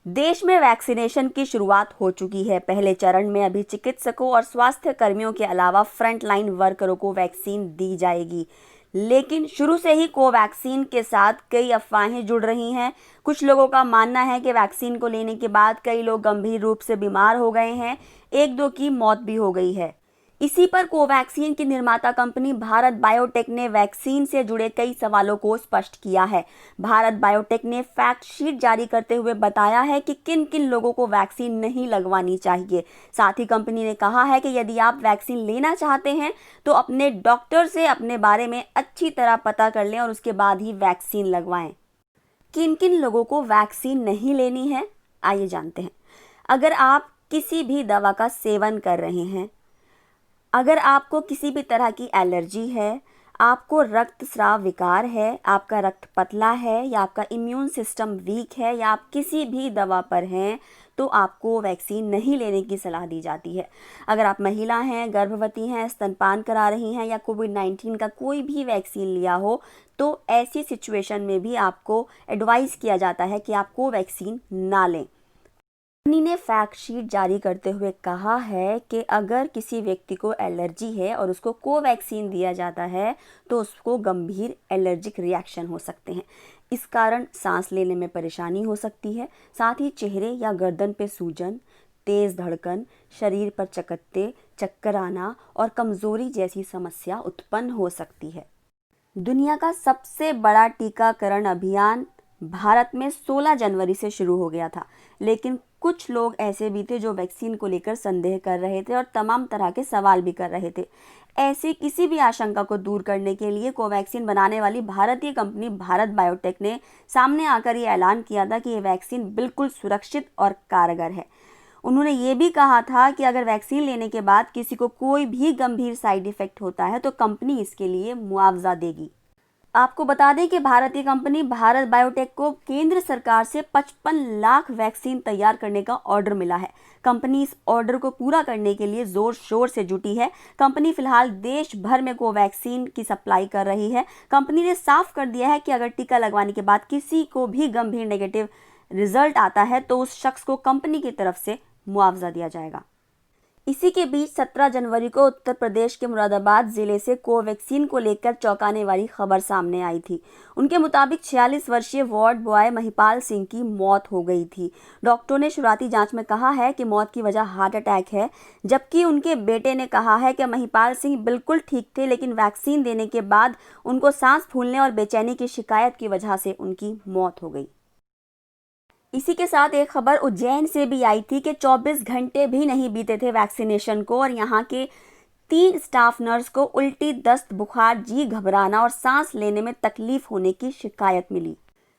देश में वैक्सीनेशन की शुरुआत हो चुकी है। पहले चरण में अभी चिकित्सकों और स्वास्थ्य कर्मियों के अलावा फ्रंटलाइन वर्करों को वैक्सीन दी जाएगी, लेकिन शुरू से ही कोवैक्सीन के साथ कई अफवाहें जुड़ रही हैं। कुछ लोगों का मानना है कि वैक्सीन को लेने के बाद कई लोग गंभीर रूप से बीमार हो गए हैं, एक दो की मौत भी हो गई है। इसी पर कोवैक्सीन की निर्माता कंपनी भारत बायोटेक ने वैक्सीन से जुड़े कई सवालों को स्पष्ट किया है। भारत बायोटेक ने फैक्ट शीट जारी करते हुए बताया है कि किन किन लोगों को वैक्सीन नहीं लगवानी चाहिए। साथ ही कंपनी ने कहा है कि यदि आप वैक्सीन लेना चाहते हैं तो अपने डॉक्टर से अपने बारे में अच्छी तरह पता कर लें और उसके बाद ही वैक्सीन लगवाएं। किन किन लोगों को वैक्सीन नहीं लेनी है, आइए जानते हैं। अगर आप किसी भी दवा का सेवन कर रहे हैं, अगर आपको किसी भी तरह की एलर्जी है, आपको रक्तस्राव विकार है, आपका रक्त पतला है या आपका इम्यून सिस्टम वीक है या आप किसी भी दवा पर हैं, तो आपको वैक्सीन नहीं लेने की सलाह दी जाती है। अगर आप महिला हैं, गर्भवती हैं, स्तनपान करा रही हैं या कोविड-19 का कोई भी वैक्सीन लिया हो, तो ऐसी सिचुएशन में भी आपको एडवाइस किया जाता है कि आप कोवैक्सीन ना लें। कंपनी ने फैक्ट शीट जारी करते हुए कहा है कि अगर किसी व्यक्ति को एलर्जी है और उसको कोवैक्सीन दिया जाता है तो उसको गंभीर एलर्जिक रिएक्शन हो सकते हैं। इस कारण सांस लेने में परेशानी हो सकती है। साथ ही चेहरे या गर्दन पे सूजन, तेज धड़कन, शरीर पर चकत्ते, चक्कर आना और कमजोरी जैसी समस्या उत्पन्न हो सकती है। दुनिया का सबसे बड़ा टीकाकरण अभियान भारत में 16 जनवरी से शुरू हो गया था, लेकिन कुछ लोग ऐसे भी थे जो वैक्सीन को लेकर संदेह कर रहे थे और तमाम तरह के सवाल भी कर रहे थे। ऐसी किसी भी आशंका को दूर करने के लिए कोवैक्सीन बनाने वाली भारतीय कंपनी भारत बायोटेक ने सामने आकर ये ऐलान किया था कि ये वैक्सीन बिल्कुल सुरक्षित और कारगर है। उन्होंने ये भी कहा था कि अगर वैक्सीन लेने के बाद किसी को कोई भी गंभीर साइड इफेक्ट होता है तो कंपनी इसके लिए मुआवजा देगी। आपको बता दें कि भारतीय कंपनी भारत बायोटेक को केंद्र सरकार से 55 लाख वैक्सीन तैयार करने का ऑर्डर मिला है। कंपनी इस ऑर्डर को पूरा करने के लिए जोर शोर से जुटी है। कंपनी फिलहाल देश भर में कोवैक्सीन की सप्लाई कर रही है। कंपनी ने साफ कर दिया है कि अगर टीका लगवाने के बाद किसी को भी गंभीर नेगेटिव रिजल्ट आता है तो उस शख्स को कंपनी की तरफ से मुआवजा दिया जाएगा। इसी के बीच 17 जनवरी को उत्तर प्रदेश के मुरादाबाद जिले से कोवैक्सीन को लेकर चौंकाने वाली खबर सामने आई थी। उनके मुताबिक 46 वर्षीय वार्ड बॉय महिपाल सिंह की मौत हो गई थी। डॉक्टरों ने शुरुआती जांच में कहा है कि मौत की वजह हार्ट अटैक है, जबकि उनके बेटे ने कहा है कि महिपाल सिंह बिल्कुल ठीक थे, लेकिन वैक्सीन देने के बाद उनको सांस फूलने और बेचैनी की शिकायत की वजह से उनकी मौत हो गई। इसी के साथ एक खबर उज्जैन से भी आई थी कि 24 घंटे भी नहीं बीते थे वैक्सीनेशन को और यहाँ के 3 स्टाफ नर्स को उल्टी, दस्त, बुखार, जी घबराना और सांस लेने में तकलीफ होने की शिकायत मिली।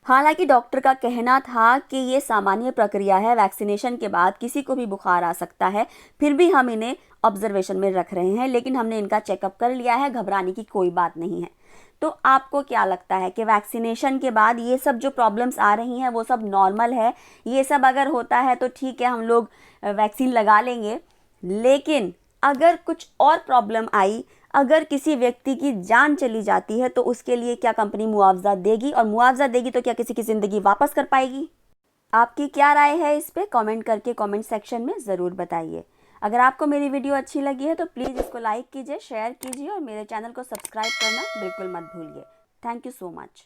हालांकि डॉक्टर का कहना था कि ये सामान्य प्रक्रिया है, वैक्सीनेशन के बाद किसी को भी बुखार आ सकता है, फिर भी हम इन्हें ऑब्जर्वेशन में रख रहे हैं, लेकिन हमने इनका चेकअप कर लिया है, घबराने की कोई बात नहीं है। तो आपको क्या लगता है कि वैक्सीनेशन के बाद ये सब जो प्रॉब्लम्स आ रही हैं वो सब नॉर्मल है? ये सब अगर होता है तो ठीक है, हम लोग वैक्सीन लगा लेंगे, लेकिन अगर कुछ और प्रॉब्लम आई, अगर किसी व्यक्ति की जान चली जाती है तो उसके लिए क्या कंपनी मुआवजा देगी? और मुआवजा देगी तो क्या किसी की ज़िंदगी वापस कर पाएगी? आपकी क्या राय है इस पे? कमेंट करके कमेंट सेक्शन में ज़रूर बताइए। अगर आपको मेरी वीडियो अच्छी लगी है तो प्लीज़ इसको लाइक कीजिए, शेयर कीजिए और मेरे चैनल को सब्सक्राइब करना बिल्कुल मत भूलिए। Thank you so much.